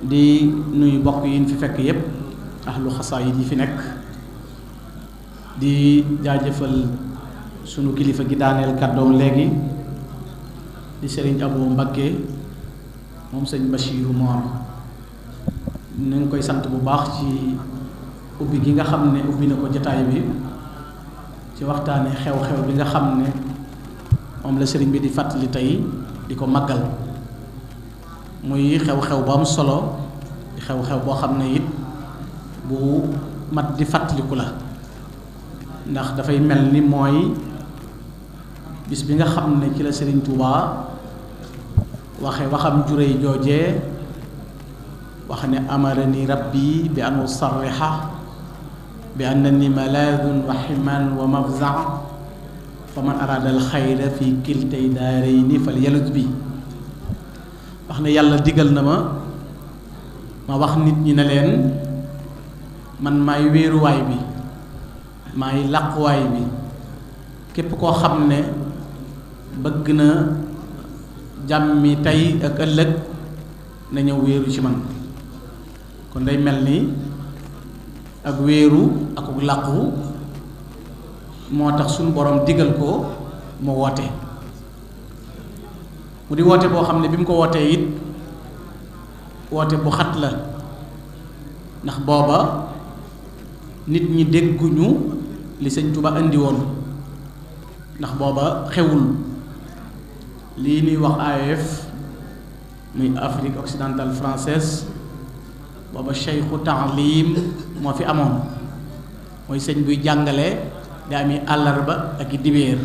di nuyu bokk yi ñu fi fekk yépp ahlu xasaayid yi fi nekk di jaajëfal sunu kilifa gi daaneel kàddoom léegi di sëriñ Abu Mbakke moom sëñ Bachiru Moor ñu ngi koy sant bu baax ci ubbi gi nga xam ne ubbi na ko jataay bi ci waxtaane xew-xew bi nga xam ne moom la sëriñ bi di fàttali tey di ko màggal muy xew-xew bu am solo di xew-xew boo xam ne it bu mat di fàttaliku la ndax dafay mel ni mooy bis bi nga xam ne ci la sëriñ Touba waxe waxam juréy joojee wax ne amarani rabbi bi an usarriha bi annani malaadun wa himan wa mafza fa man arada al xayra fi kiltay daarayni fal yalut bi wax ne yàlla digal na ma wax nit ñi ne leen man maay wéeruwaay bi maay làquwaay bi képp koo xam ne bëgg na jàmmi tey ak ëllëg na ñëw wéeru ci man kon day mel ni ak wéeru ak làqu moo tax suñu borom digal ko mu woote mu di woote boo xam ne bi mu ko wootee it woote bu xat la ndax booba nit ñi dégguñu li sëñ Tuba indi woon ndax booba xewul lii ñuy wax AOF muy Afrique occidentale française booba cheikhu taalim moo fi amoon mooy sëñ buy jàngale daa ami àllarba ak i dibéer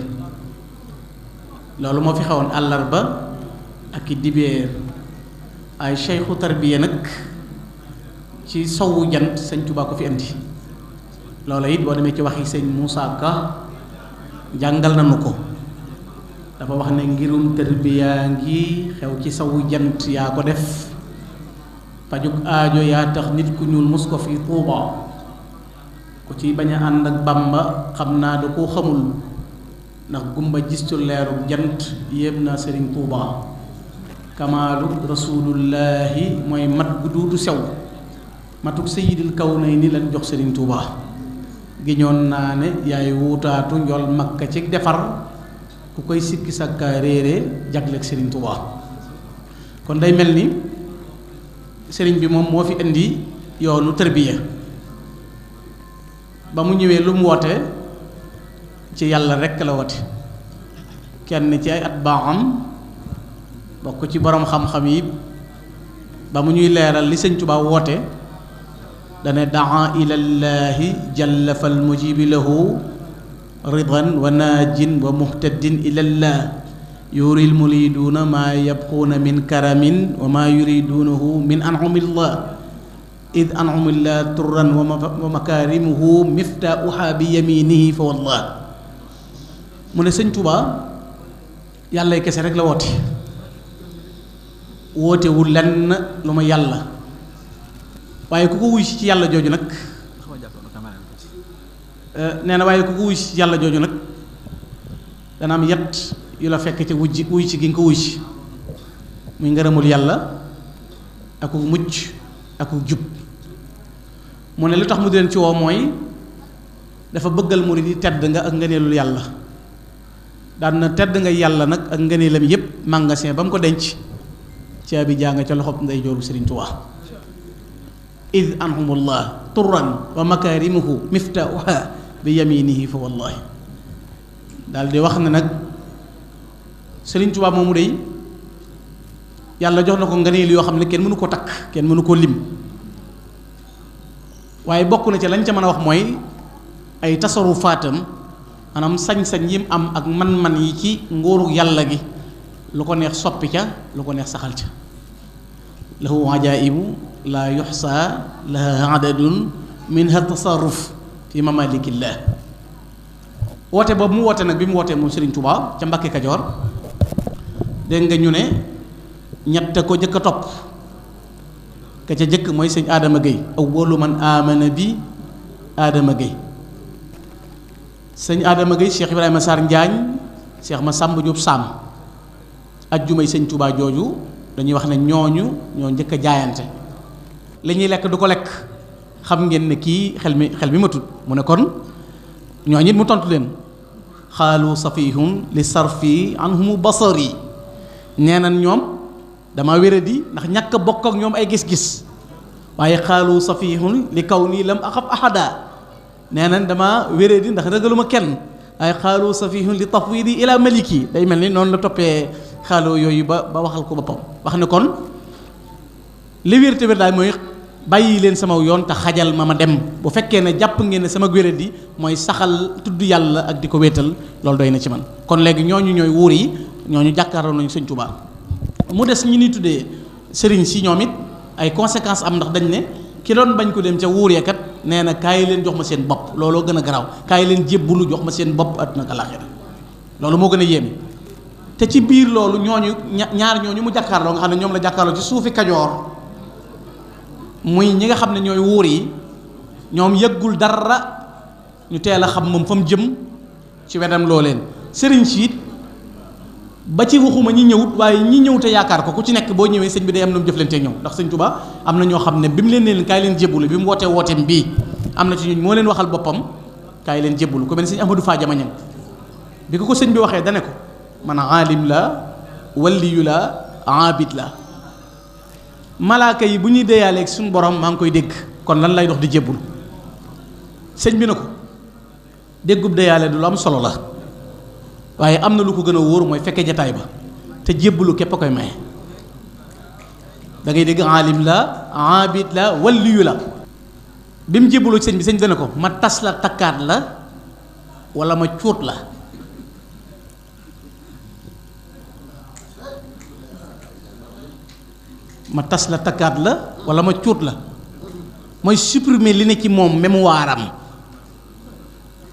loolu moo fi xewoon àllarba ak i dibéer ay cheikhu tarbiya nag ci sowu jant sëñ Tuba ko fi indi loola it boo demee ci waxi sëñ Moussa Ka jàngal nañu ko dafa wax ne ngirum tarbiya ngi xew ci sowu jant yaa ko def pajuk aajo yaa tax nit ku ñuul mus ko fi Tuuba ku ci bañ a ànd ak Bàmba xam naa da koo xamul ndax gumba gistu leeru jant yéem naa sëriñ Tuuba kamaalu rasulullahi mooy mat gu duutu sew matuk sayyidil kawnayni lan jox sëriñ Tuuba giñoon naa ne yaay wuutaatu njol makka ci defar ku koy sikki sakka réere jagleeg sëriñ Tuuba kon day mel ni sëriñ bi moom moo fi indi yoonu tërbiya ba mu ñëwee lu mu woote ci yàlla rekk la woote kenn ci ay at baaxam bokk ci boroom xam-xam yi ba mu ñuy leeral li sëñ Tuubaa woote dane daa ilallaahi jalla fal mujibi lahu ridan wa naajin wa muhtadin ilallah yuril muriduuna maa yabquuna min karamin wa maa yuriduunahu min an'umillah id an'umillah turran wa makaarimuhu miftaahuha bi yaminihi fa wallah mu ne sëñ Tuubaa yàllay kese rek la woote wootewul lenn lu ma yàlla waaye ku ko wuy ci yàlla jooju nag nee na waaye ku ko wuy ci yàlla jooju nag dana am yett yu la fekk ca wuy ci gi nga ko wuy ci muy ngërëmul yàlla aku mucc aku jub mu ne lu tax mu di leen ci woo mooy dafa bëggal murid yi tedd nga ak ngëneelul yàlla daan na tedd nga yàlla nag ak ngëneelam yépp magasin ba mu ko denc caabi jaa nga ca loxob nday jooru Sëriñ Tuubaa id anhumullah turran wa makaarimuhu miftaahuha bi yaminihi fa wallahi daal di wax ne nag Sëriñ Tuubaa moomu dey yàlla jox na ko ngëneel yoo xam ne kenn mënu ko takk kenn mënu koo lim waaye bokk na ca lañ ca mën a wax mooy ay tasarufaatam maanaam sañ-sañ yim am ak man-man yi ci nguuru yàlla gi lu ko neex soppi ca lu ko neex saxal ca lahu ajaibu laa yuxsa laha adadun minha tasarruf fi mamalikillah woote boobu mu woote nag bi mu wootee moom Sëriñ Tuubaa ca Mbàkke Kajoor dégg nga ñu ne ñett ko jëkk a topp ka ca jëkk mooy sëñ Adama Gueye awwalu man amana bi Adama Gueye sëñ Adama Gueye Cheikh Ibrahima Sarr Njaañ Cheikh Massamba Diop Sam ajjumay sëñ Tuubaa jooju dañuy wax ne ñooñu ñoo njëkk a jaayante li ñuy lekk du ko lekk xam ngeen ne kii xel mi matut mu ne kon ñooñu it mu tontu leen xaalu safihun li sarfi anhumu basari nee nan ñoom dama wéradi ndax ñàkk bokk ak ñoom ay gis-gis waaye xaalu safihun li kaw nii lam axaf ahada nee nan dama wéradi ndax ragaluma kenn waaye xaalu safihun li tafwidi ila maliki day mel ni noonu la toppee xaaloo yooyu ba waxal ko boppam wax ne kon li wér te wér daal mooy bàyyi leen sama yoon te xajal ma dem bu fekkee ne jàpp ngeen ne sama wéradi mooy saxal tudd yàlla ak di ko wéetal loolu doy na ci man kon léegi ñooñu ñooy wuur yi ñooñu jàkkaarloo nañu sëñ Tuubaa mu des ñi ni tuddee sëriñ si ñoom it ay conséquences am ndax dañ ne ki doon bañ ko dem ca wuur ya kat nee na kaay leen jox ma seen bopp looloo gën a garaaw kaay leen jébbulu jox ma seen bopp àdduna ak àllaaxira loolu moo gën a yéeme te ci biir loolu ñooñu ñaar ñooñu mu jàkkaarloo nga xam ne ñoom la jàkkaarloo ci suufi Kajoor muy ñi nga xam ne ñooy wuur yi ñoom yëggul dara ñu teel a xam moom fa mu jëm ci wedam loo leen sëriñ si it ba ci waxuma ñi ñëwut waaye ñi ñëw te yaakaar ko ku ci nekk boo ñëwee sëñ bi day am na mu jëflante ñoom ndax sëñ Tuubaa am na ñoo xam ne bi mu leen leen kaay leen jébbulu bi mu wootee wooteem bii am na ci ñun moo leen waxal boppam kaay leen jébbulu ku mel ne sëñ Ahmadou Fa Jama Ñaŋ bi ko sëñ bi waxee dane ko man aalim la waliyu la abid la malaaka yi bu ñuy deeyaaleeg suñu borom maa ngi koy dégg kon lan lay dox di jébbul sëñ bi na ko déggub deeyaale du lu am solo la waaye am na lu ko gën a wóor mooy fekke jataay ba te jébbulu képp a koy maye da ngay dégg aalim la abid la waliyu la bi mu jébbuloo ci sëñ bi sëñ dana ko ma tas la takkaat la wala ma cuut la ma tas la takkaat la wala ma cuut la mooy supprimer li ne ci moom mémoire am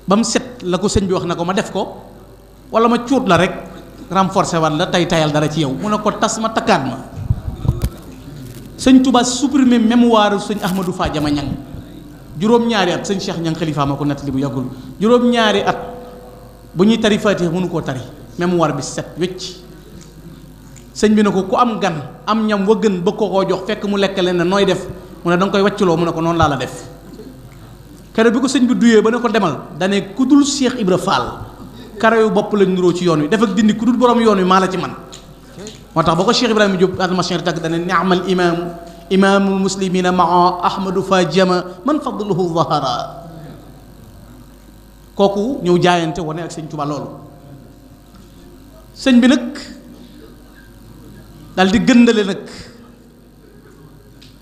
ba mu set la ko sëñ bi wax na ko ma def ko wala ma cuut la rek renforcer waat la tey tayal dara ci yow mu ne ko tas ma takkaat ma sëñ Touba supprimer mémoire sëñ Ahmadou Fa Jama Ñaŋ juróom-ñaari at sëñ Cheikh Ñaŋ Xalifa ma ko nettali bu yàggul juróom-ñaari at bu ñuy tari Faatiha mënu koo tari mémoire bi set wecc sëñ bi ne ko ku am gan am ñam wa gën bëgg ko koo jox fekk mu lekk leen ne nooy def mu ne da nga koy wàcculoo mu ne ko noonu laa la def keroog bi ko sëñ bi duyee ba ne ko demal dane ku dul Cheikh Ibra Fall kare yu bopp lañ nuroo ci yoon wi def ak dindi ku dul borom yoon wi maa la ci man moo tax ba ko Cheikh Ibrahima Diop almachin tàgg dane ni'mal imaamul muslimina maa Ahmadou Fa Jama man fadluhu zahara kooku ñëw jaayante wane ak sëñ Tuubaa loolu sëñ bi nag dal di gëndale nag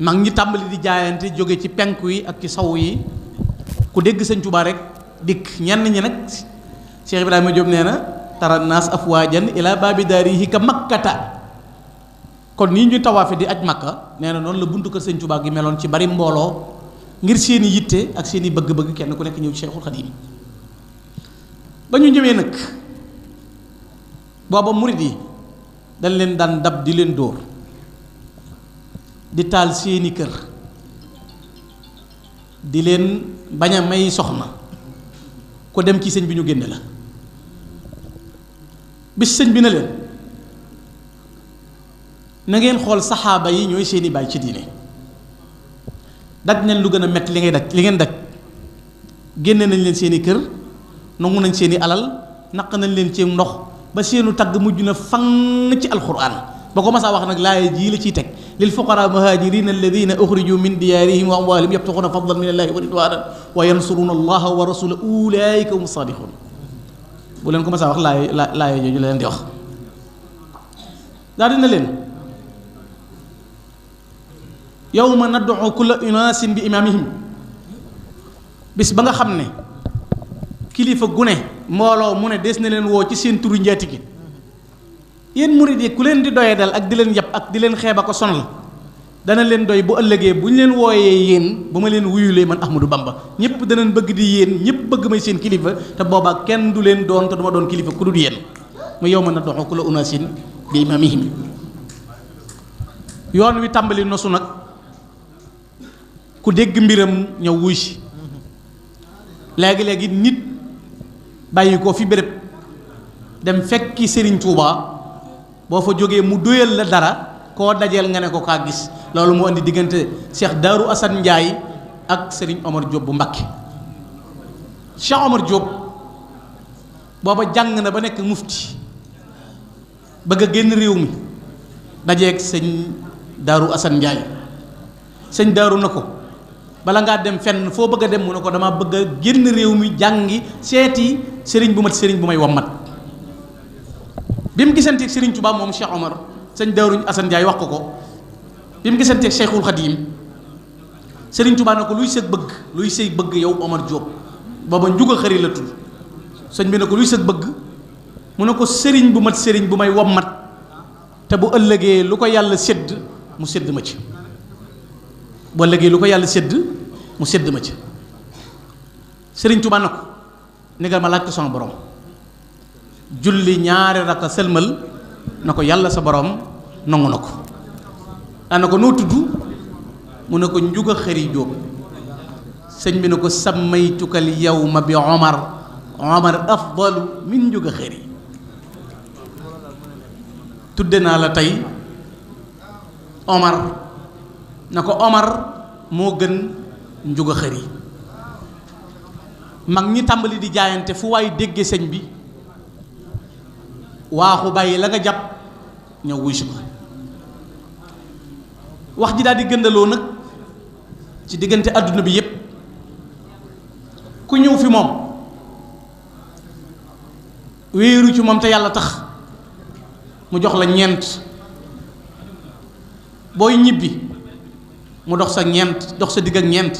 mag ñi tàmbali di jaayante jóge ci penku yi ak ci saw yi ku dégg sëñ Tuubaa rek dikk ñenn ñi nag Cheikh Ibrahima Diop nee na tara naas afwaajan ila baabi daarihi ka makkata kon nii ñu tawaafe di aj makka nee na noonu la buntu kër sëñ Tuubaa gi meloon ci bari mbooloo ngir seeni yitte ak seeni bëgg-bëgg kenn ku nekk ñëw ci Cheikhul Khadim ba ñu ñëwee nag booba murid yi dañ leen daan dab di leen dóor di taal seeni kër di leen bañ a may soxna ko dem ci sëñ bi ñu génne la bis sëñ bi na leen na ngeen xool saxaaba yi ñooy seeni baay ci diine daj nañ lu gën a metti li ngeen daj génne nañ leen seeni kër nangu nañ seeni alal naq nañ leen ci ndox ba seenu tagg mujj na fang ci alquran ba ko masaa wax nag laaya jii la ciy teg lil fuqara muhajirin alladina uxriju min diyaarihim wa amwalihim yabtaxuna fadlan min allahi wa ridwanan wa yansuruna allaha wa rasulahu ulaika hum sadixun bu leen ko masaa wax laaya jooju la leen di wax daal dina leen yawma nad'u kulla unaasin bi imaamihim bis ba nga xam ne kilifa gune mbooloo mu ne des na leen woo ci seen turu njaati gi yéen murid yi ku leen di doyee dal ak di leen yàpp ak di leen xeeb ko sonal dana leen doy bu ëllëgee bu ñu leen wooyee yéen ba ma leen wuyulee man Ahmadou Bamba ñëpp danañ bëgg di yéen ñëpp bëgg may seen kilifa te boobaa kenn du leen doon te du ma doon kilifa ku dul yéen mu yow ma na doxo ku la unaasin bi imaamihim yoon wi tàmbali nosu nag ku dégg mbiram ñëw wuy si léegi-léegi nit bàyyi ko fi béréb dem fekki Serigne Touba boo fa jógee mu doyal la dara koo dajeel nga ne ko kaa gis loolu moo indi diggante Cheikh Darou Assane Ndiaye ak Serigne Omar Diop bu Mbakke. Cheikh Omar Diop booba jàng na ba nekk mufti bëgg a génn réew mi dajeeg sëñ Darou Assane Ndiaye sëñ Darou na ko bala ngaa dem fenn foo bëgg a dem mu ne ko dama bëgg a génn réew mi jàngi seeti sëriñ bu mat sëriñ bu may wommat. bi mu gisanteeg Sëriñ Tuubaa moom Cheikh Omar sëñ Darou Assane Ndiaye wax ko bi mu gisanteeg Cheikhul Khadim Sëriñ Tuubaa na ko luy sëg bëgg luy sëy bëgg yow Omar Diop booba njuga xëri la tudd sëñ bi ne ko luy sëg bëgg mu ne ko sëriñ bu mat sëriñ bu may wommat te bu ëllëgee lu ko yàlla sédd mu sédd ma ci bu ëllëgee lu ko yàlla sédd mu sédd ma ci. Sëriñ Tuubaa na ko négal ma laaj ko sama borom julli ñaari rakka sëlmal na ko yàlla sa borom nangu na ko daana ko noo tudd mu ne ko njuga xëri Jóob sëñ bi ne ko sammaytukal yawma bi Omar afdalu min njuga xëri tudde naa la tey Omar na ko Omar moo gën njuga xëri mag ñi tàmbali di jaayante fu waay dégge sëñ bi waaxu bàyyi la nga jàpp ñëw wuy si ko wax ji daal di gëndaloo nag ci diggante àdduna bi yépp ku ñëw fi moom wéeru ci moom te yàlla tax mu jox la ñeent booy ñibbi mu dox sa ñeent dox sa digg ak ñeent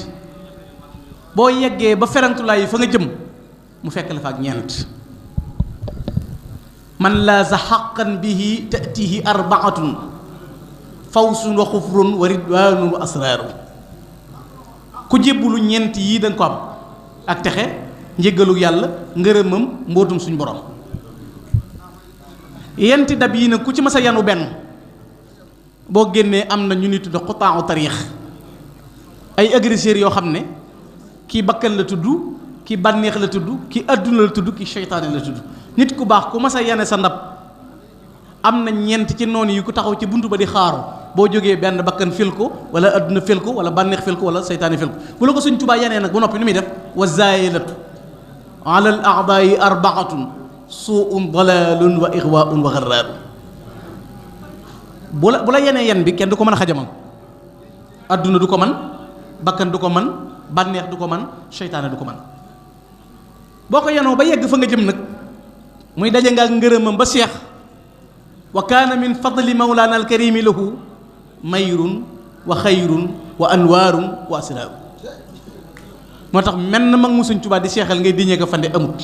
boo yeggee ba ferantulaay yi fa nga jëm mu fekk la fa ak ñeent man laa sa xaqan bihi tatihi arbaatun fawsun wa xufrun wa ridwanun wa asraaru ku jébbulu ñeent yii da nga ko am ak texe njéggalu yàlla ngërëmam mbootum suñ borom yenti dab yii nag ku ci mas a yanu benn boo génnee am na ñu ni tudd xutaaxu tariix ay agresseurs yoo xam ne kii bakkan la tudd kii bànneex la tudd kii adduna la tudd kii seytaane la tudd nit ku baax ku mas a yane sa ndab am na ñeent ci noonu yi ku taxaw ci buntu ba di xaaru boo jógee benn bakkan fil ko wala adduna fil ko wala bànneex fil ko wala seytaane fil ko bu la ko Sëñ Tuubaa yanee nag ba noppi nu muy def wa zaayilatu ala al a'daa'i arbaatun suun dalalun wa ixwaun wa xaraaru bu la yenee yen bi kenn du ko mën a xajamal adduna du ko man bakkan du ko man bànneex du ko man seytaane du ko man boo ko yenoo ba yegg fa nga jëm nag muy daje nga ak ngërëmam ba seex wa kaana min fadli mawlaana alkarimi lahu mayrun wa xayrun wa anwaarun wa asraaru moo tax menn mag mu Sëñ Tuubaa di seexal ngay diñee ko fande amut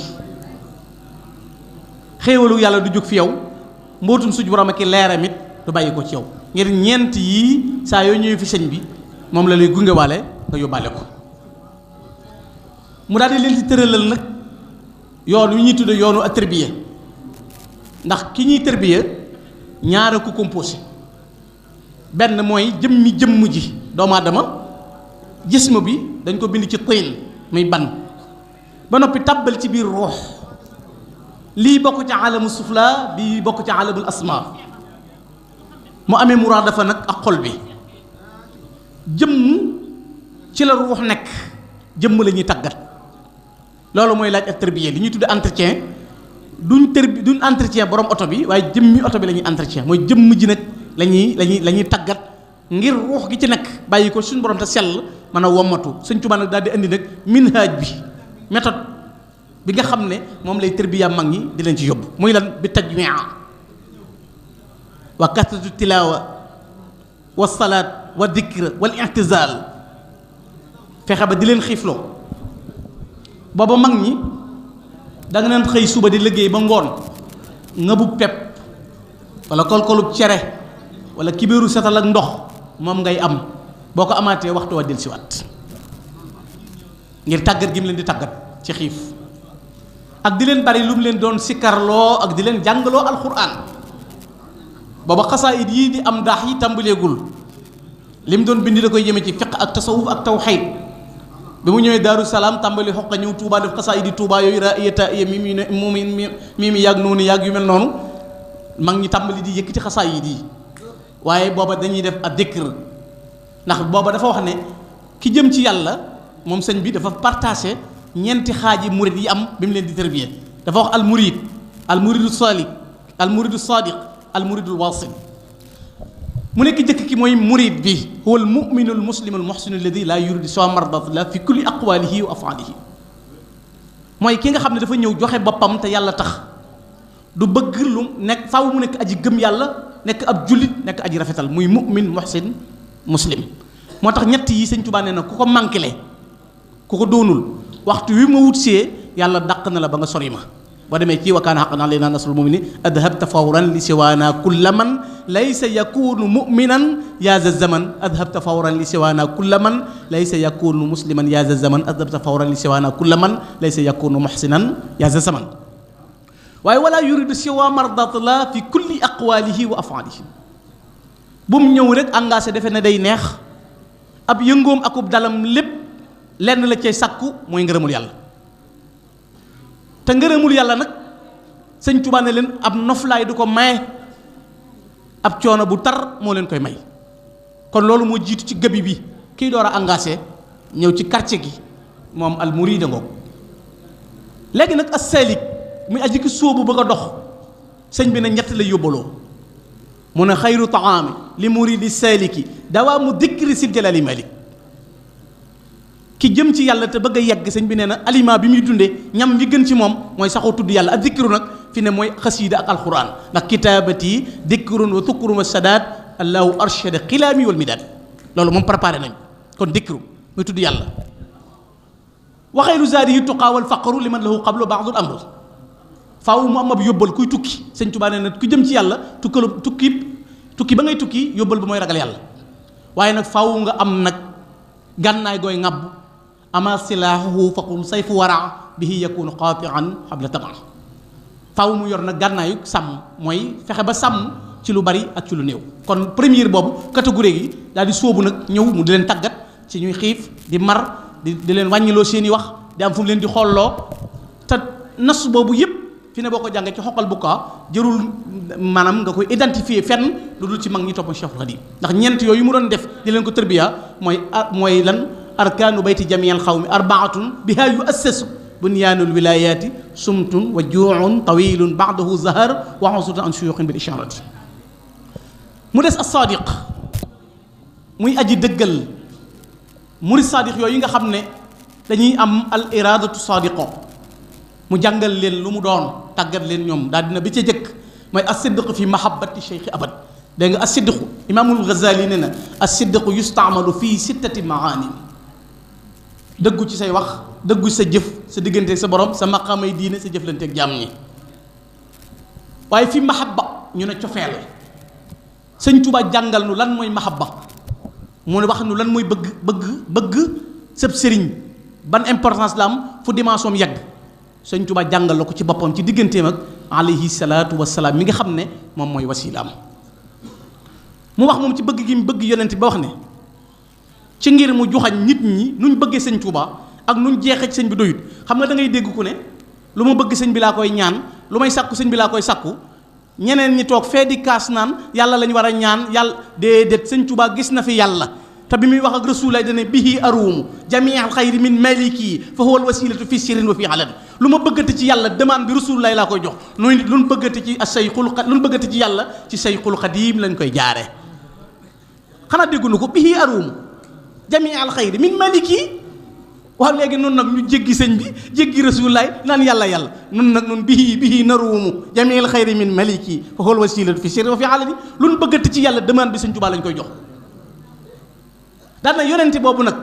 xéewalu yàlla du jóg fi yow mbootum suñ borom ak leeram it du bàyyi ko ci yow ngir ñeent yii saa yoo ñëwee fi sëñ bi moom la lay gungewaale nga yóbbaale ko mu daal di leen ci tëralal nag yoon wi ñuy tudde yoonu ak tërbiya ndax ki ñuy tërbiya ñaara ko composé benn mooy jëmm ji doomu aadama jism bi dañ ko bind ci tiin muy ban ba noppi tàbbal ci biir ruux lii bokk ci alamu sufla bii bokk ci alamul asma mu amee muraadafa nag ak xol bi jëmm ci la ruux nekk jëmm la ñuy tàggat loolu mooy laaj ak tërbiya li ñuy tudde entretien duñ entretien borom oto bi waaye jëmmi oto bi la ñuy entretien mooy jëmm ji nag la ñuy tàggat ngir ruux gi ci nekk bàyyi ko suñu borom te sell mën a wommatu Sëñ Tuubaa nag daal di indi nag minhaaj bi méthode bi nga xam ne moom lay tërbiya mag ñi di leen ci yóbbu muy lan bi tajmia wa kasratu tilaawa wa salaat wa dikr wal i'tizaal fexe ba di leen xiifloo booba mag ñi da nga leen xëy suba di liggéey ba ngoon ngëbu pepp wala kolkolub cere wala kibéeru setal ak ndox moom ngay am boo ko amaatee waxtu wa del si waat ngir tàggat gi mu leen di tàggat ci xiif ak di leen bari lu mu leen doon sikkarloo ak di leen jàngaloo alxuraan booba xasaayid yii di am daax yi tàmbaleegul li mu doon bind da koy jëme ci fiq ak tasawuf ak tawxiid bi mu ñëwee Daaru Salaam tàmbali xoqa ñëw Touba def xasaayid yi Touba yooyu raiyata iya mi yàgg noonu yàgg yu mel noonu mag ñi tàmbali di yëkkati xasaayid yi waaye booba dañuy def ak dikr ndax booba dafa wax ne ki jëm ci yàlla moom sëñ bi dafa partagé ñeenti xaaji murid yi am bi mu leen di tërbiye dafa wax al muridu salik al muridu sadiq al muridul wasil mu nekk jëkk ki mooy murid bi huwa al muminu al muslimu al muhsinu alladi la yuridu siwa mardatillah fi kulli aqwalihi wa afalihi mooy ki nga xam ne dafa ñëw joxe boppam te yàlla tax du bëgg lu nekk faaw mu nekk aji gëm yàlla nekk ab jullit nekk aji rafetal muy mu'min muhsin muslim moo tax ñett yi sëñ Tuubaa nee na ku ko manquele ku ko doonul waxtu wi ma wut see yàlla dàq na la ba nga sori ma boo demee ci wa kaana haqqan alaynaa nasrul mu'miniin adhabta fawran li siwaana kulla man laysa yakunu mu'minan yaa za zaman adhabta fawran li siwaana kulla man laysa yakunu musliman yaa za zaman adhabta fawran li siwaana kulla man laysa yakunu muhsinan yaa za zaman waaye wala yuridu siwa mardatillah fi kulli aqwalihi wa afalihi bu mu ñëw rek engagé defe ne day neex ab yëngoom akub dalam lépp lenn la cay sàkku mooy ngërëmul yàlla te ngërëmul yàlla nag sëñ Tuubaa ne leen ab noflaay du ko maye ab coono bu tar moo leen koy may kon loolu moo jiitu ci gëbi bi kii door a engagé ñëw ci quartier gi moom al murida ngoog léegi nag as salik muy aji ki sóobu bëgg a dox sëñ bi ne ñett la yóbbaloo mu ne xayru taami li muridi saliki dawaa mu dikri sil jalali malik ki jëm ci yàlla te bëgg a yegg sëñ bi nee na aliment bi muy dundee ñam bi gën ci moom mooy saxoo tudd yàlla ak dikru nag fi ne mooy xasiida ak alquran ndax kitaabati dikrun wa tukrun wa sadaat allahu arshada xilaami wal midaad loolu moom préparé nañ kon dikru muy tudd yàlla wa xayru zaadihi tuqaa wal faqru liman lahu qablu ba'dul amr faaw mu am ab yóbbal kuy tukki sëñ Tuubaa nee na ku jëm ci yàlla tukki ba ngay tukki yóbbal ba mooy ragal yàlla waaye nag faaw nga am nag gànnaay gooy ŋàbb ama silaahu faqul sayfu wara bihi yakunu qati'an xabla tamaa faaw mu yor nag gànnaayu sàmm mooy fexe ba sàmm ci lu bari ak ci lu néew kon première boobu catégorie gi daal di sóobu nag ñëw mu di leen tàggat ci ñuy xiif di mar di leen wàññiloo seen i wax di am fu mu leen di xolloo te nas boobu yëpp fi ne boo ko jàngee ci xoqal bu kaa jërul maanaam nga koy identifier fenn lu dul ci mag ñi topp Cheikhul Khadim ndax ñeent yooyu mu doon def di leen ko tërbiya mooy lan arkaanu bayti jamiyal xawmi arbaatun biha yu assasu bunyaanul wilayaati sumtun wa juucun tawilun baadahu zahar wa xusutun an suyuqin bil isharati mu des as-sadiq muy aji dëggal murid sadiq yooyu nga xam ne dañuy am al iradatu sadiqo mu jàngal leen lu mu doon tàggat leen ñoom daal dina bi ca jëkk mooy as-sidq fi mahabbati cheikh abad dégg nga as-sidqu imaamul Ghazali ne na as-sidqu yustaamalu fii sittati maani dëggu ci say wax dëggu sa jëf sa digganteeg sa borom sa maqaamay diine sa jëflanteeg jàmm ñi waaye fi mahabba ñu ne cofeel sëñ Tuubaa jàngal nu lan mooy mahabba mu ne wax nu lan mooy bëgg sëb sëriñ ban importance la am fu dimension yegg sëñ Tuubaa jàngal la ko ci boppam ci digganteem ak alayhi salaatu wasalaam mi nga xam ne moom mooy wasilaam mu wax moom ci bëgg gi mu bëgg yonent ba wax ne ci ngir mu joxañ nit ñi nuñ bëggee sëñ Tuubaa ak nuñ jeexee ci sëñ bi doyut xam nga da ngay dégg ku ne lu ma bëgg sëñ bi laa koy ñaan lu may sàkku sëñ bi laa koy sàkku ñeneen ñi toog fee di kaas naan yàlla lañ war a ñaan yàlla déedéet sëñ Tuubaa gis na fi yàlla te bi muy wax ak rasulaay dane bihi aruumu jamial xayri min maliki fa huwa al wasilatu fi sirrin wa fi alan lu ma bëggati ci yàlla demande bi rasulaay laa koy jox noonu nit lu nu bëggati ci lu nu bëggati ci yàlla ci sayxul xadiim lañ koy jaare xanaa dégguñu ko bihi aruumu jamial xayri min maliki waaw léegi noonu nag ñu jéggi sëñ bi jéggi rasulaay naan yàlla noonu nag noonu bihi naruumu jamial xayri min maliki fa huwa al wasilatu fi sirrin wa fi alan lu nu bëggati ci yàlla demande bi sëñ Tuubaa lañ koy jox daan na yonente boobu nag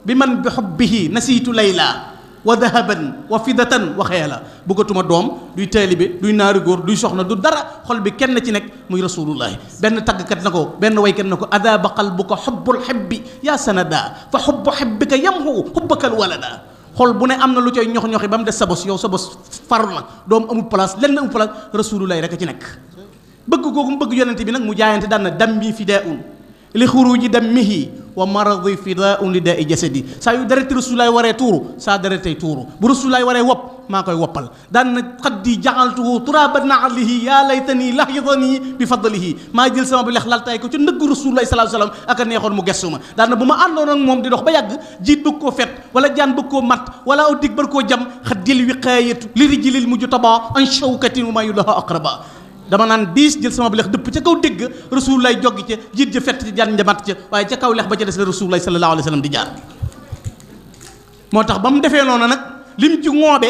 bi man bi xubbihi nasiitu layla wa dahaban wa fidatan wa xeela bëggatuma doom duy taalibe duy naari góor duy soxna du dara xol bi kenn ci nekk muy rasulullahi benn taggkat na ko benn waykat na ko adaaba qalbuka xubbul xibbi yaa sanada fa xubbu xibbika yamhu xubbakal walada xol bu ne am na lu coy ñox-ñoxi ba mu des sa bos yow sa bos faru na doom amul place lenn amul place rasulullahi rek a ci nekk bëgg googu mu bëgg yonente bi nag mu jaayante daan na dammi fidaun li xuruji dammihi wa maradi fidaun li daa i jasadi saa yu dereti rasulaay waree tuuru saa deretay tuuru bu rasulaay waree wopp maa koy woppal daan na xaddi jaxaltuhu turaba naalihi yaa laytani lahyadani bi fadlihi maa jël sama bi lex laltaay ko ci ndëgg rasulullah sallallahu alayhi wasallam ak a neexoon mu gestu ma daan na bu ma àndoon ak moom di dox ba yàgg jiit bëgg koo fet wala jaan bëgg koo mat wala aw dig bëgg koo jam xaddil wiqaayatu li rijlil mujtaba an shawkatin wa ma yulaha aqraba dama naan diis jël sama bi lex dëpp ca kaw dégg rasulullah joggi ca jiit ja fett ci jaan njamat ca waaye ca kaw lex ba ca des la rasulullah sallallahu alayhi wasallam di jaar moo tax ba mu defee noonu nag lim ci ŋoobe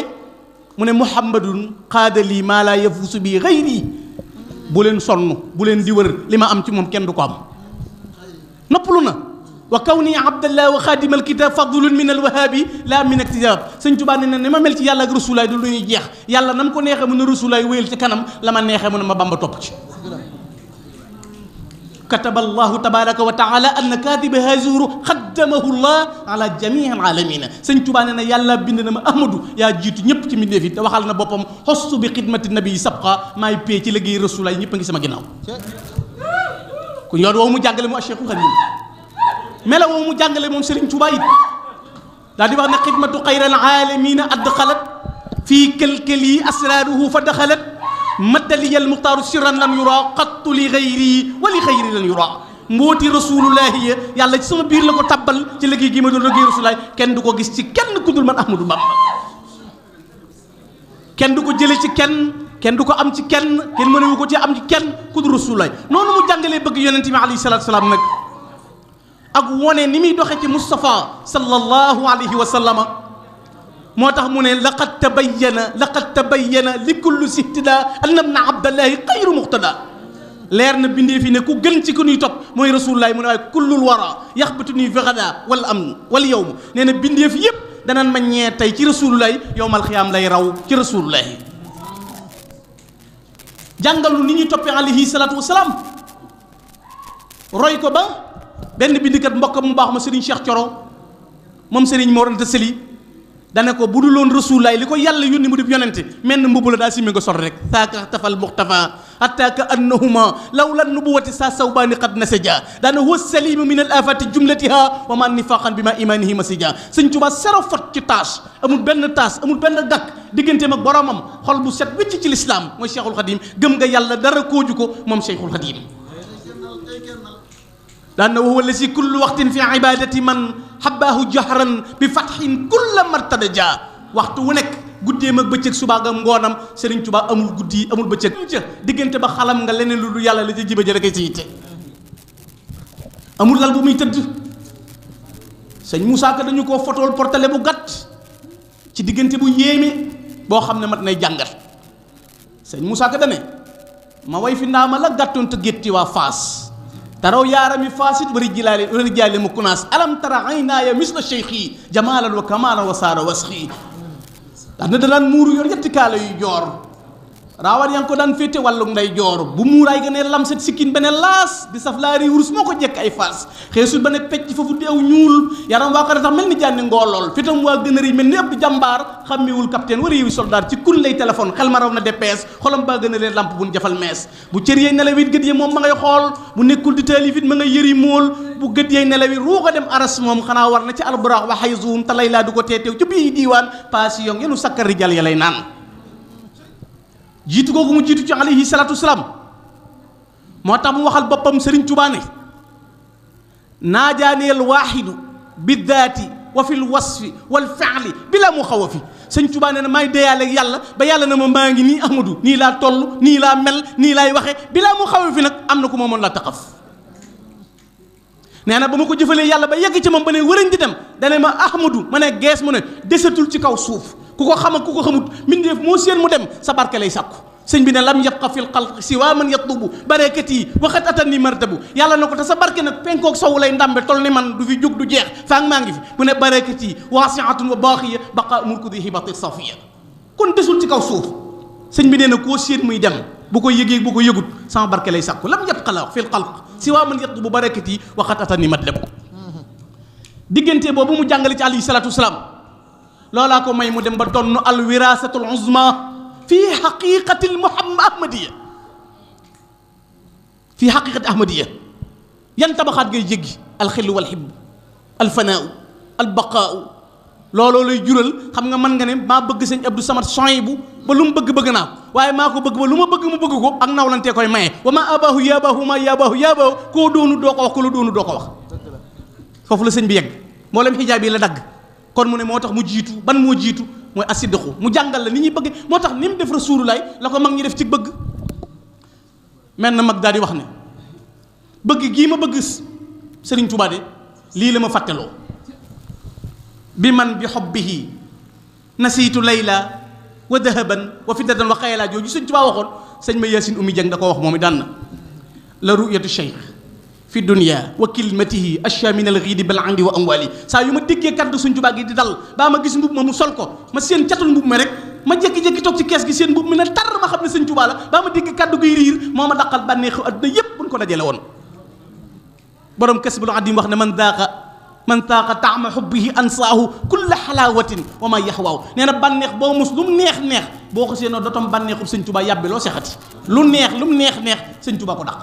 mu ne muhammadun xaadalii maa laa yafuusu bi xayri bu leen sonn bu leen di wër li ma am ci moom kenn du ko am noppalu na wa kawni abdallah wa xaadimal kitab fadlun min alwahaabi la min iktisab sëñ Tuubaa ne na ni ma mel ci yàlla ak rasulaay du lu ñuy jeex yàlla na mu ko neexee mu ne rasulaay wéyal ci kanam la ma neexee mu ne ma bamba topp ci kataba allahu tabaraka wa taala anna katiba hazuru xaddamahu llah ala jamii alamina sëñ Tuubaa ne na yàlla bind na ma ahmadou yaa jiitu ñëpp ci mbindeef yi te waxal na boppam xostu bi xidmati nabi sabqa maay pee ci liggéey rasulaay ñëpp a ngi sama ginnaaw ku yoon woowu mu jàngale mu Cheikhul Khadim mela woowu mu jàngale moom Serigne Touba it daal di wax ne xidmatu xayral aalamina adxalat fii kalkali asraaruhu fa daxalat maddaliyal muxtaaru sirran lam yura qattu li xayri wa li xayri lan yura mbooti rasulullahi yàlla ci sama biir la ko tabbal ci liggéey gi ma doon liggéey rasulullahi kenn du ko gis ci kenn ku dul man Ahmadou Bamba kenn du ko jële ci kenn du ko am ci kenn mënewu ko ci am ci kenn ku dul rasulullahi noonu mu jàngalee bëgg yonente bi alayhi salaatu salaam nag ak wone ni muy doxe ci Moustapha sallallahu alayhi wa sallama moo tax mu ne laqad tabayyana li kulli sihtidaa anna ibna abdallahi xayru muqtada leer na bindee fi ne ku gën ci ku ñuy topp mooy rasulullahi mu ne waaye kullul wara yaxbatu nii fi gada wal am wal yawm nee na bindee fi yëpp danañ ma ñee tey ci rasulullahi yowmal xiyaam lay raw ci rasulullahi jàngalu ni ñuy toppee alayhi salaatu wasalaam roy ko ba benn bindikat mbokk mu baax ma Serigne Cheikh Thioro moom Serigne Mor Anta Sali dane ko bu dul woon rasulaay li ko yàlla yónni mu di yonente menn mbubb la daa simmi nga sol rek saaka tafal muxtafa hatta ka annahuma lawla nubuwati sa sawbaani qad nasaja daana huwa salimu min al afati jumlatiha wa ma nifaqan bi ma imanihi masija sëñ Tuubaa sero fot ci taas amul benn gàkk digganteem ak boromam xol bu set wicc ci lislaam mooy Cheikhul Khadim gëm nga yàlla dara kooju ko moom Cheikhul Khadim daan na huwa lasi kullu waxtin fi ibadati man xabbaahu jahran bi fatxin kulla martadaja waxtu wu nekk guddeem ak bëccëg subaagam ngoonam Serigne Touba amul guddi amul bëccëg diggante ba xalam nga leneen lu dul yàlla la ca jiba ja rekk ci yitte amul lal bu muy tëdd sëñ Moussa Ka dañu koo fotool portale bu gàtt ci diggante bu yéeme boo xam ne mat nay jàngat sëñ Moussa Ka dane ma way fi ndaama la gàttoon te gétti waa Faas taraw yaarami faasit wa rijaali mu kunaas alam tara aynaaya misla cheikhi jamaalan wa kamaalan wa saara wasxi ndax ne daan muuru yor yetti kaala yu joor raawat yaa ngi ko daan féete wàllug nday joor bu muuraay ga ne lamset sikkin ba ne laas di saf laari wurus moo ko jekk ay faas xeesul ba ne pecc foofu di aw ñuul yaram waa ko tax mel ni jànni ngoolool fitam waa gën a rëy mel ni ëpp jàmbaar xàmmewul capitaine wala yowi soldat ci kun lay téléphone xel ma raw na DPS xolam baa gën a leen lamp buñ jafal mees bu cër yeey nelawit gët yi moom ma ngay xool bu nekkul di taalifit ma ngay yëri mool bu gët yeey nelawit ruuxa dem aras moom xanaa war na ci alburaax wa xayzuum te lay laa du ko teeteew ci bii diiwaan passion yenu sakkar rijal ya lay naan jiitu googu mu jiitu ci alayhi salaatu wasalaam moo tax mu waxal boppam Serigne Touba ne naajaaneel waaxidu biddaati wa fil wasfi wal fi'li bila mu xaw a fi sëñ Touba nee na maay deyaale ak yàlla ba yàlla na ma maa ngi nii Ahmadou nii laa toll nii laa mel nii laay waxe bila mu xaw a fi nag am na ku ma mën laa taxaf nee na ba ma ko jëfalee yàlla ba yegg ci moom ba ne wërëñ di dem dane ma Ahmadou ma ne gees mu ne desatul ci kaw suuf ku ko xam ak ku ko xamut mbindeef moo seen mu dem sa barke lay sàkku sëñ bi ne lam yabqa fil xalq siwa man yatlubu barakati waxat atani martabu yàlla na ko te sa barke nag penkook sowu lay ndambe tol ni man du fi jóg du jeex faang maa ngi fi mu ne barakati waasiatun wa baaxiya baqa mulku di hibati safiya kon desul ci kaw suuf sëñ bi nee na koo seen muy dem bu ko yëgee bu ko yëgut sama barke lay sàkku lam yabqa la fil xalq siwa man yatlubu barakati waxat atani matlabu diggante boobu mu jàngale ci alayhi salaatu wasalaam loolaa ko may mu dem ba donn al wiraasatul uzma fii xaqiqatil ahmadiya fii xaqiqati ahmadiya yan tabaxaat ngay jéggi alxillu walxibb alfanaau albaqaau looloo lay jural xam nga mën nga ne maa bëgg sëñ Abdou Samad Souhaïbou ba lu mu bëgg naa ko waaye maa ko bëgg ba lu ma bëgg mu bëgg ko ak nawlantee koy maye wa ma abaahu yaabaahu ma yaabaahu yaabaahu koo doonu doo ko wax ko la doonu doo ko wax foofu la sëñ bi yegg mboolem xijaab yi la dagg kon mu ne moo tax mu jiitu ban moo jiitu mooy asiddiqu mu jàngal la ni ñuy bëgg moo tax ni mu def Rasulullaay la ko mag ñi def ci bëgg mel na mag daal di wax ne bëgg gii ma bëgg Sëriñ Tuubaa de lii la ma fàtteloo bi man bi xobbihi nasiitu layla wa dahaban wa fiddatan wa xayala jooju Sëriñ Tuubaa waxoon sëñ ma Yaasin Umi Jeng da ko wax moom it daan na la ruyatu cheikh fi dunia wa kilmatihi asha min al ghidi bal andi wa amwali saa yu ma déggee kaddu Sëriñ Tuubaa gi di dal baa ma gis mbub ma mu sol ko ma seen catul mbub ma rek ma jékki-jékki toog ci kees gi seen mbub mi ne tar ma xam ne Sëriñ Tuubaa la baa ma dégg kaddu guy riir moo ma daqal bànneexu adduna yépp buñ ko dajale woon borom Kasbul Adim wax ne man daaqa taama xubbihi ansaahu kulla xalaawatin wa ma yaxwaaw nee na bànneex boo mus lu mu neex boo ko seenoo dootam bànneexub Sëñ Tuubaa yàbbi loo sexati lu mu neex Sëñ Tuubaa ko dàq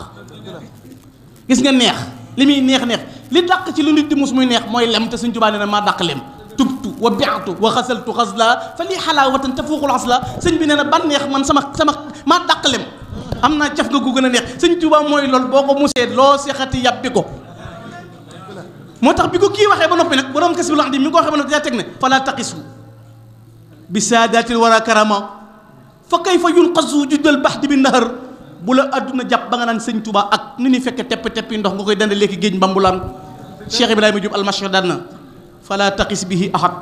gis nga neex li muy neex li dàq ci lu nit di mus muy neex mooy lem te Sëñ Tuubaa nee na maa dàq lem tubtu wa biatu wa xasaltu xasla fa lii xalaawatan tafuuqul asla sëñ bi nee na bànneex man sama maa dàq lem am naa caf nga gu gën a neex Sëñ Tuubaa mooy loolu boo ko musee loo sexati yàbbi ko moo tax bi ko kii waxee ba noppi nag borom Kasbul Adim mi ngi ko waxee ba noppi daa teg ne fala taqisu bi saadatil wara karama fa kayfa yunqasu juddal baxdi bi nahar bu la adduna jàpp ba nga naan Sëñ Tuubaa ak ni ñuy fekke teppi ndox nga koy dande léegi géej mbambulaan Cheikh Ibrahima Diop almashir daan na fala taqis bihi ahad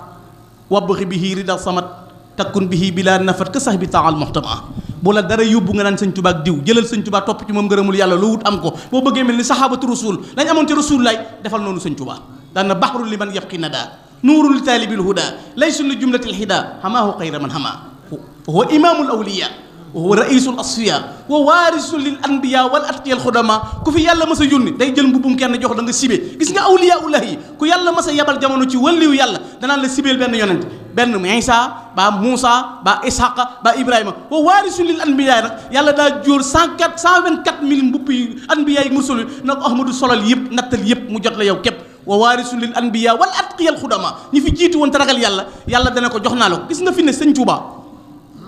wabxi bihi rida samat takkun bihi bila nafat ka sax bi taal muhtama bu la dara yóbbu nga naan Sëñ Tuubaa ak diw jëlal Sëñ Tuubaa topp ci moom ngërëmul yàlla loo wut am ko boo bëggee mel ni sahabatu rasul lañ amoon ci rasul lay defal noonu Sëñ Tuubaa daan na baxru li man yabqi nada nuurul li taalibil huda laysu li jumlatil hida hamaahu xayra man hama fa huwa imaamul awliya wa huwa raisul asfiya wa waarisu lil anbiya wal atqiya al xudama ku fi yàlla mas a yónni day jël mbubbum kenn jox da nga sibe gis nga awliya ullahi ku yàlla mas a yebal jamono ci wàlliwu yàlla danaan la sibeel benn yonent benn Isa ba Muusa ba Ishaqa ba Ibrahima wa waarisu lil anbiya nag yàlla daa jóor 124 000 mbubb yi anbiya yi mursal nag Ahmadu solal yëpp nattal yëpp mu jot la yow képp wa waarisu lil anbiya wal atqiya al xudama ñi fi jiitu woon te ragal yàlla dana ko jox naa la ko gis nga fi ne Sëñ Tuubaa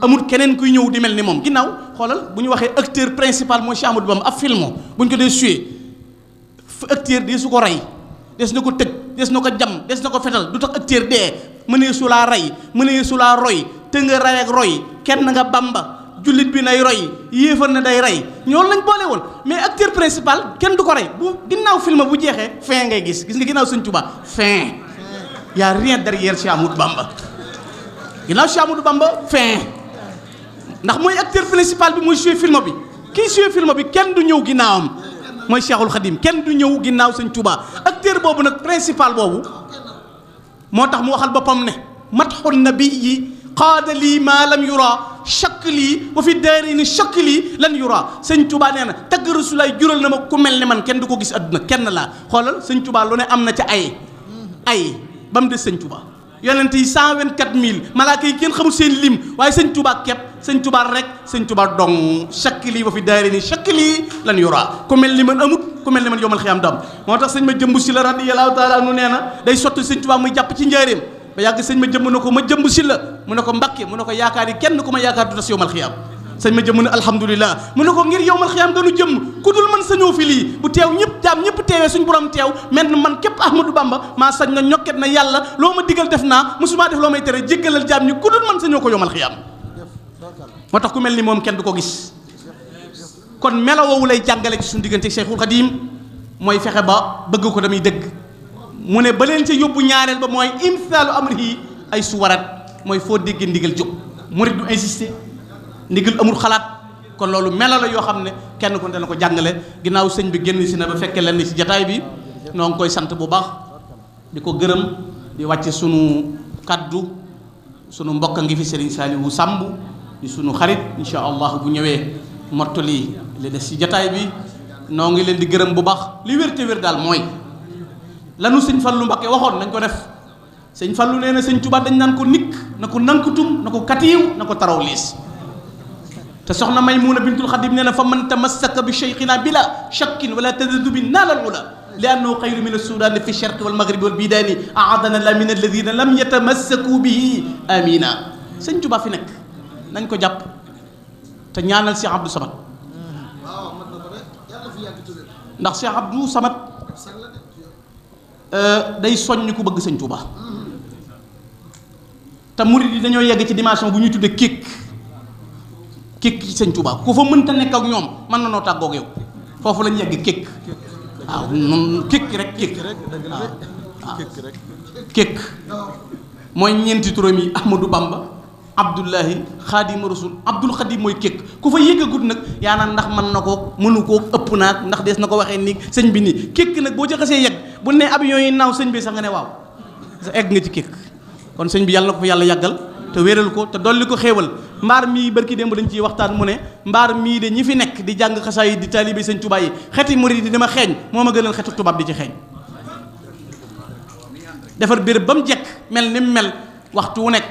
amul keneen kuy ñëw di mel ni moom ginnaaw xoolal bu ñu waxee acteur principal mooy Cheikh Ahmadou Bamba ab film bu ñu ko dee joué acteur dee su ko rey des na ko tëj des na ko jam des na ko fetal du tax acteur dee mënee su laa rey mënee su laa roy te nga rey ak roy kenn nga Bamba jullit bi nay roy yéefar na day rey ñoolu lañ boole woon mais acteur principal kenn du ko rey bu ginnaaw film bu jeexee fin ngay gis nga ginnaaw Sëñ Tuubaa fin y a rien derrière Cheikh Ahmadou Bamba ginnaaw Cheikh Ahmadou Bamba fin ndax mooy acteur principal bi mooy joué film bi kii joué film bi kenn du ñëw ginnaawam mooy Cheikhul Khadim kenn du ñëw ginnaaw Sëñ Tuubaa acteur boobu nag principal boobu moo tax mu waxal boppam ne matxun nabiyyi qaada lii maa lam yura chakk lii wa fi daarini chakk lii lan yura Sëñ Tuubaa nee na tagg Rasulaay jural na ma ku mel ne man kenn du ko gis adduna kenn laa xoolal Sëñ Tuubaa lu ne am na ca ay ba mu des Sëñ Tuubaa yonent yi 124 000 malaaka yi kenn xamul seen lim waaye Sëñ Tuubaa képp Sëñ Tuubaa rek Sëñ Tuubaa dong chakk lii wa fi daarini chakk lii lan yura ku mel ni man amut ku mel ni man yomal xiyaam dam moo tax sëñ ma jëmb si la radiyallaahu taala anu nee na day sotti Sëñ Tuubaa muy jàpp ci njaareem ba yàgg sëñ ma jëmb na ko ma jëmb si la mu ne ko Mbàkke mu ne ko yaakaar yi kenn ku ma yaakaar du tas yomal xiyaam sëñ ma jëmb ne alhamdulilah mu ne ko ngir yomal xiyaam gënu jëmm ku dul man sañoo fi lii bu teew ñëpp jaam ñëpp teewee suñ borom teew mel na man képp Ahmadou Bamba maa sañ na ñokket na yàlla loo ma digal def naa musuma def loo may tere jéggalal jaam ñi ku dul man sañoo ko yomal xiyaam moo tax ku mel ni moom kenn du ko gis kon melo woowu lay jàngale ci suñu diggante Cheikhul Khadim mooy fexe ba bëgg ko damay dëgg mu ne ba leen ca yóbbu ñaareel ba mooy imthaalu amrihi ay suwarat mooy foo déggee ndigal jóg murid du insister ndigal amul xalaat kon loolu melo la yoo xam ne kenn ku ne dana ko jàngale ginnaaw sëñ bi génn si na ba fekkee leen ci jataay bi noo ngi koy sant bu baax di ko gërëm di wàcce sunu kaddu sunu mbokk a ngi fi Serigne Saliou Samb di sunu xarit incha allah bu ñëwee mottali li des ci jataay bi noo ngi leen di gërëm bu baax li wér te wér daal mooy lanu sëñ Fallu Mbakke waxoon nañ ko def sëñ Fallu nee na Sëñ Tuubaa dañ naan ko nikk na ko nankutum na ko katiiw na ko taraw liis te soxna Maymuna bintul Xadim nee na fa man tamassaka bi cheikhina bila shakkin wala tadadubin naalal ula li annahu xayru min as-sudan fi sharq wal maghrib wal bidani aadana la min alladina lam yatamassaku bihi amina. sëñ Tuubaa fi nekk nañ ko jàpp te ñaanal Cheikh Abdou Samad ndax Cheikh Abdou Samad day soññ ku bëgg sëñ Tuubaa te murid yi dañoo yegg ci dimension bu ñuy tudde kéeg ci sëñ Tuubaa ku fa mënta nekk ak ñoom mën na noo tàggoog yow foofu lañ yegg kéeg waaw noonu kéeg rek kéeg waaw kéeg mooy ñeenti turam yi Ahmadou Bamba Abdullahi Xaadimu Rasul Abdul Xadim mooy kéeg ku fa yëggagut nag yaa naan ndax mën na ko mënu koo ëpp naag ndax des na ko waxee nii sëñ bi nii kéeg nag boo ci xasee yegg bu ne avion yi naaw sëñ bi sax nga ne waaw sa egg nga ci kéeg kon sëñ bi yàlla na ko fa yàlla yàggal te wéral ko te dolli ko xéewal mbaar mii barki démb dañ ciy waxtaan mu ne mbaar mii de ñi fi nekk di jàng xasaay yi di taalibe sëñ Tuubaa yi xeti murid yi dama xeeñ moo ma gënal xetu tubaab di ci xeeñ defar béréb ba mu jekk mel ni mu mel waxtu wu nekk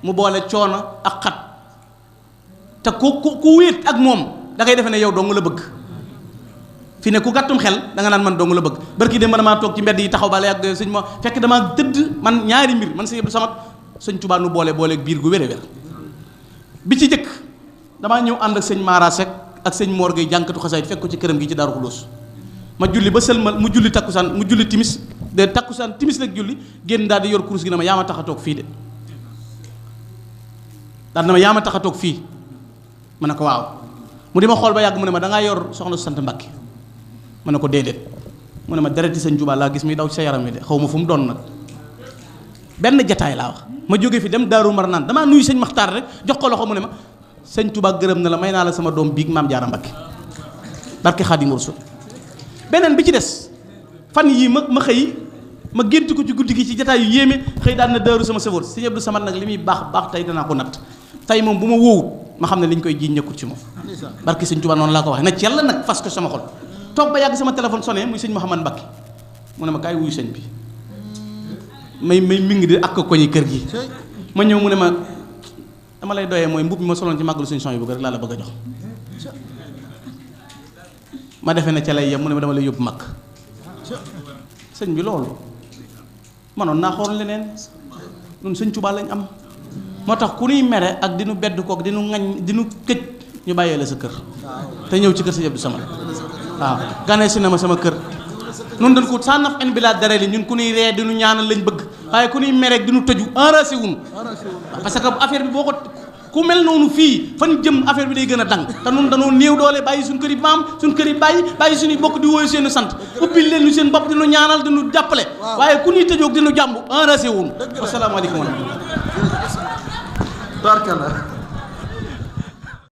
mu boole coono ak xat te ku wéet ak moom da ngay defe ne yow dong la bëgg fi ne ku gàttum xel da nga naan man dong la bëgg barki démb damaa toog ci mbedd yi taxaw bale ak sëñ ma fekk damaa tëdd man ñaari mbir man sëñ Abdou Samad sëñ Tuubaa nu boole biir gu wér bi ci jëkk damaa ñëw ànd ak sëñ Mara Seck ak sëñ Mor Gueye jànkatu xasaayit fekk ko ci këram gi ci Daaru Xuloos ma julli ba sëlmal mu julli takkusaan mu julli timis de takkusaan timis la julli génn daal di yor kurus gi na ma yaa ma tax a toog fii de daal na ma yaa ma tax a toog fii ma ne ko waaw mu di ma xool ba yàgg mu ne ma dangaa yor soxna su sant Mbàkke ma ne ko déedéet mu ne ma dereti sëñ Tuubaa laa gis muy daw ci sa yaram wi de xaw ma fu mu doon nag benn jataay laa wax ma jóge fi dem Daaru Marnaan damaa nuyu sëñ Maxtaar rek jox ko loxo mu ne ma sëñ Tuubaa gërëm na la may naa la sama doom biig maam Jaara Mbàkke barke Xaadimu Rasuul beneen bi ci des fan yii ma xëy ma gént ko ci guddi gi ci jataay yu yéeme xëy daan na daaru sama sëfoor sëñ Abdou Samad nag li muy baax tey danaa ko natt tey moom bu ma wóowut ma xam ne li ñu koy jiiñ ñëkkut ci moom barke sëñ Tuubaa noonu laa ko waxee na ci yàlla nag fas ko sama xol toog ba yàgg sama téléphone sonné muy sëñ Mouhamad Mbacke mu ne ma kaay wuyu sëñ bi may mi ngi di ak ko ñi kër gi ma ñëw mu ne ma dama lay doyee mooy mbub mi ma soloon ci màggalu suñu son yi bu rek laa la bëgg a jox ma defee ne ca lay yem mu ne ma dama lay yóbbu mag sëñ bi loolu manoon naa xool leneen ñun sëñ Tuubaa lañ am moo tax ku nuy mere ak dinu bedd kook dinu ŋañ dinu këj ñu bàyyee la sa kër te ñëw ci kër sëñ Abdou Samad waaw gane si na ma sama kër nun dañ ko sànnaf en bi laa dara li ñun ku nuy ree dinu ñaanal lañ bëgg waaye ku nuy mere ak dinu tëju enragé wuñ parce que affaire bi boo ko ku mel noonu fii fan jëm affaire bi day gën a dang te nun danoo néew doole bàyyi suñ kër yi maam suñ kër yi bàyyi suñuy bokk di wóoyu seenu sant ubbil leen ñu seen bopp dinu ñaanal dinu jàppale waaye ku nuy tëjoog dinu jàmb enragé wuñ wasalaamaaleykum wa rahmatulah